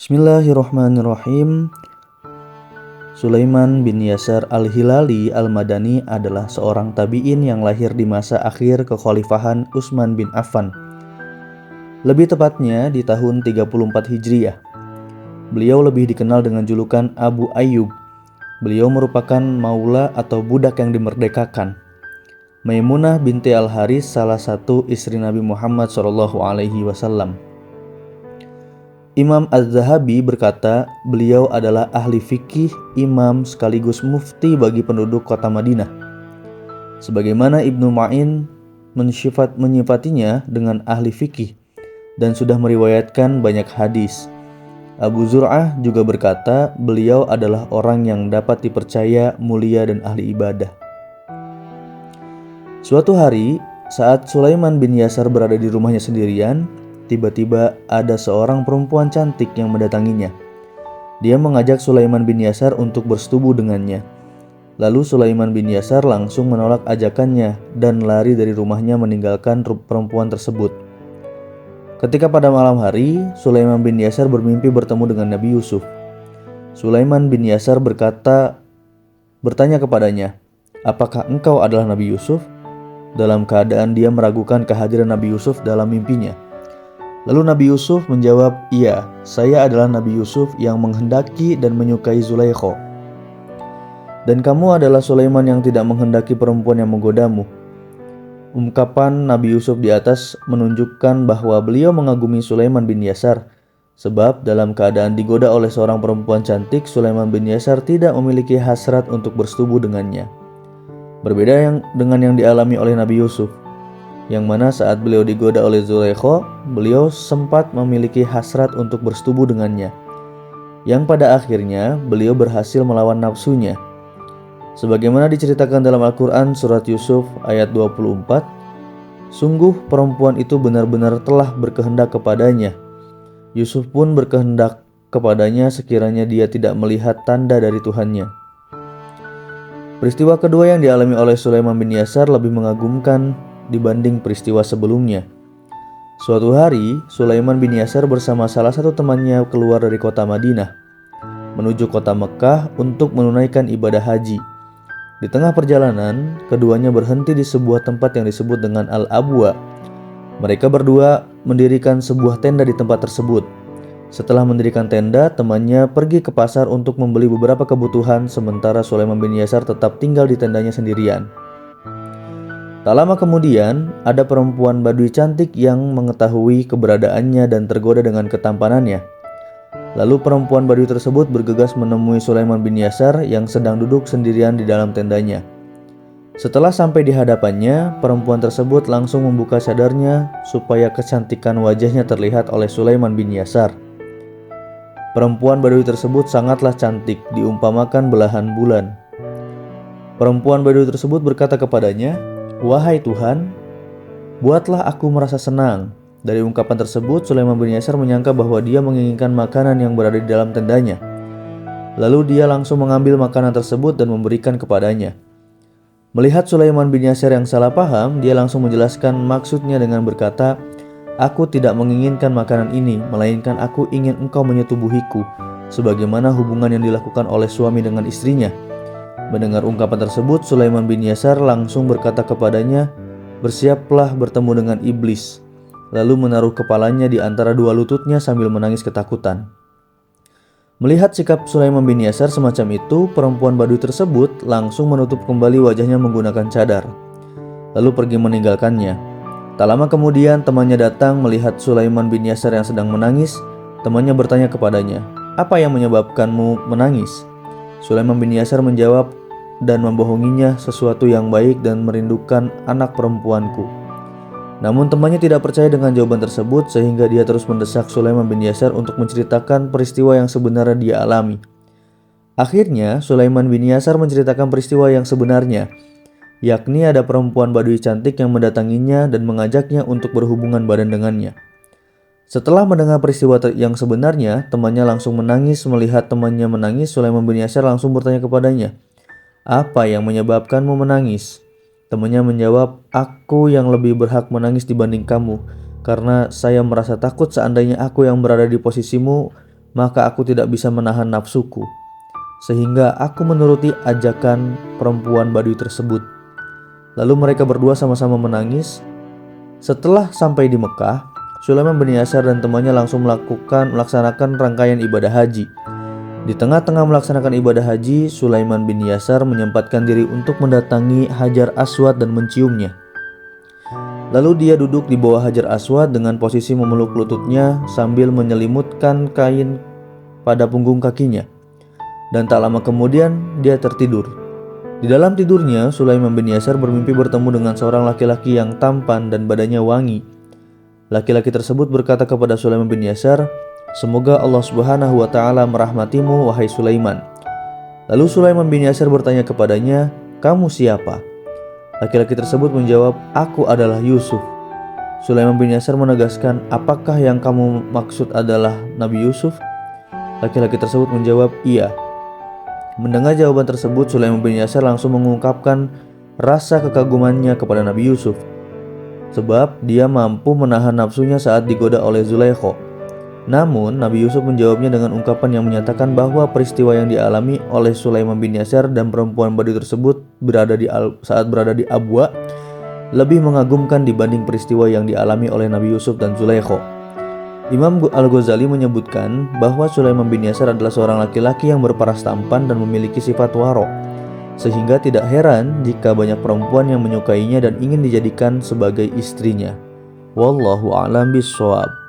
Bismillahirrahmanirrahim. Sulaiman bin Yasar al-Hilali al-Madani adalah seorang tabi'in yang lahir di masa akhir kekhalifahan Utsman bin Affan. Lebih tepatnya di tahun 34 Hijriah. Beliau lebih dikenal dengan julukan Abu Ayyub. Beliau merupakan maula atau budak yang dimerdekakan. Maimunah binti Al-Haris salah satu istri Nabi Muhammad SAW. Imam Az-Zahabi berkata, beliau adalah ahli fikih, imam sekaligus mufti bagi penduduk kota Madinah. Sebagaimana Ibnu Ma'in menyifatinya dengan ahli fikih dan sudah meriwayatkan banyak hadis. Abu Zur'ah juga berkata, beliau adalah orang yang dapat dipercaya, mulia dan ahli ibadah. Suatu hari, saat Sulaiman bin Yasar berada di rumahnya sendirian, tiba-tiba ada seorang perempuan cantik yang mendatanginya. Dia mengajak Sulaiman bin Yasar untuk bersetubuh dengannya. Lalu Sulaiman bin Yasar langsung menolak ajakannya dan lari dari rumahnya meninggalkan perempuan tersebut. Ketika pada malam hari, Sulaiman bin Yasar bermimpi bertemu dengan Nabi Yusuf. Sulaiman bin Yasar bertanya kepadanya, "Apakah engkau adalah Nabi Yusuf?" Dalam keadaan dia meragukan kehadiran Nabi Yusuf dalam mimpinya. Lalu Nabi Yusuf menjawab, "Iya, saya adalah Nabi Yusuf yang menghendaki dan menyukai Zulaikha. Dan kamu adalah Sulaiman yang tidak menghendaki perempuan yang menggodamu." Ungkapan Nabi Yusuf di atas menunjukkan bahwa beliau mengagumi Sulaiman bin Yasar, sebab dalam keadaan digoda oleh seorang perempuan cantik, Sulaiman bin Yasar tidak memiliki hasrat untuk bersetubuh dengannya. Berbeda dengan yang dialami oleh Nabi Yusuf, yang mana saat beliau digoda oleh Zulaikha, beliau sempat memiliki hasrat untuk bersetubuh dengannya, yang pada akhirnya beliau berhasil melawan nafsunya. Sebagaimana diceritakan dalam Al-Quran surat Yusuf ayat 24, sungguh perempuan itu benar-benar telah berkehendak kepadanya. Yusuf pun berkehendak kepadanya sekiranya dia tidak melihat tanda dari Tuhannya. Peristiwa kedua yang dialami oleh Sulaiman bin Yasar lebih mengagumkan dibanding peristiwa sebelumnya. Suatu hari, Sulaiman bin Yasar bersama salah satu temannya keluar dari kota Madinah menuju kota Mekah untuk menunaikan ibadah haji. Di tengah perjalanan, keduanya berhenti di sebuah tempat yang disebut dengan Al-Abwa. Mereka berdua mendirikan sebuah tenda di tempat tersebut. Setelah mendirikan tenda, temannya pergi ke pasar untuk membeli beberapa kebutuhan, sementara Sulaiman bin Yasar tetap tinggal di tendanya sendirian. Tak lama kemudian, ada perempuan Badui cantik yang mengetahui keberadaannya dan tergoda dengan ketampanannya. Lalu perempuan Badui tersebut bergegas menemui Sulaiman bin Yasar yang sedang duduk sendirian di dalam tendanya. Setelah sampai di hadapannya, perempuan tersebut langsung membuka cadarnya supaya kecantikan wajahnya terlihat oleh Sulaiman bin Yasar. Perempuan Badui tersebut sangatlah cantik, diumpamakan belahan bulan. Perempuan Badui tersebut berkata kepadanya, "Wahai Tuhan, buatlah aku merasa senang." Dari ungkapan tersebut, Sulaiman bin Yasar menyangka bahwa dia menginginkan makanan yang berada di dalam tendanya. Lalu dia langsung mengambil makanan tersebut dan memberikan kepadanya. Melihat Sulaiman bin Yasar yang salah paham, dia langsung menjelaskan maksudnya dengan berkata, "Aku tidak menginginkan makanan ini, melainkan aku ingin engkau menyetubuhiku, sebagaimana hubungan yang dilakukan oleh suami dengan istrinya." Mendengar ungkapan tersebut, Sulaiman bin Yasar langsung berkata kepadanya, "Bersiaplah bertemu dengan iblis." Lalu menaruh kepalanya di antara dua lututnya sambil menangis ketakutan. Melihat sikap Sulaiman bin Yasar semacam itu, perempuan Badui tersebut langsung menutup kembali wajahnya menggunakan cadar, lalu pergi meninggalkannya. Tak lama kemudian temannya datang melihat Sulaiman bin Yasar yang sedang menangis. Temannya bertanya kepadanya, "Apa yang menyebabkanmu menangis?" Sulaiman bin Yasar menjawab dan membohonginya, "Sesuatu yang baik dan merindukan anak perempuanku." Namun temannya tidak percaya dengan jawaban tersebut sehingga dia terus mendesak Sulaiman bin Yasar untuk menceritakan peristiwa yang sebenarnya dia alami. Akhirnya Sulaiman bin Yasar menceritakan peristiwa yang sebenarnya, yakni ada perempuan Badui cantik yang mendatanginya dan mengajaknya untuk berhubungan badan dengannya. Setelah mendengar peristiwa yang sebenarnya, temannya langsung menangis. Melihat temannya menangis, Sulaiman bin Yasar langsung bertanya kepadanya, "Apa yang menyebabkanmu menangis?" Temannya menjawab, "Aku yang lebih berhak menangis dibanding kamu, karena saya merasa takut seandainya aku yang berada di posisimu, maka aku tidak bisa menahan nafsuku, sehingga aku menuruti ajakan perempuan Badui tersebut. Lalu mereka berdua sama-sama menangis. Setelah sampai di Mekah, Sulaiman bin Yasar dan temannya langsung melaksanakan rangkaian ibadah haji. Di tengah-tengah melaksanakan ibadah haji, Sulaiman bin Yasar menyempatkan diri untuk mendatangi Hajar Aswad dan menciumnya. Lalu dia duduk di bawah Hajar Aswad dengan posisi memeluk lututnya sambil menyelimutkan kain pada punggung kakinya. Dan tak lama kemudian dia tertidur. Di dalam tidurnya, Sulaiman bin Yasar bermimpi bertemu dengan seorang laki-laki yang tampan dan badannya wangi. Laki-laki tersebut berkata kepada Sulaiman bin Yasar, "Semoga Allah Subhanahu wa Ta'ala merahmatimu, wahai Sulaiman." Lalu Sulaiman bin Yasar bertanya kepadanya, "Kamu siapa?" Laki-laki tersebut menjawab, "Aku adalah Yusuf." Sulaiman bin Yasar menegaskan, "Apakah yang kamu maksud adalah Nabi Yusuf?" Laki-laki tersebut menjawab, "Iya." Mendengar jawaban tersebut, Sulaiman bin Yasar langsung mengungkapkan rasa kekagumannya kepada Nabi Yusuf, sebab dia mampu menahan nafsunya saat digoda oleh Zulaikha. Namun, Nabi Yusuf menjawabnya dengan ungkapan yang menyatakan bahwa peristiwa yang dialami oleh Sulaiman bin Yasar dan perempuan Badui tersebut saat berada di Abwa lebih mengagumkan dibanding peristiwa yang dialami oleh Nabi Yusuf dan Zulaikha. Imam Al-Ghazali menyebutkan bahwa Sulaiman bin Yasar adalah seorang laki-laki yang berparas tampan dan memiliki sifat waro, sehingga tidak heran jika banyak perempuan yang menyukainya dan ingin dijadikan sebagai istrinya. Wallahu a'lam bishshawab.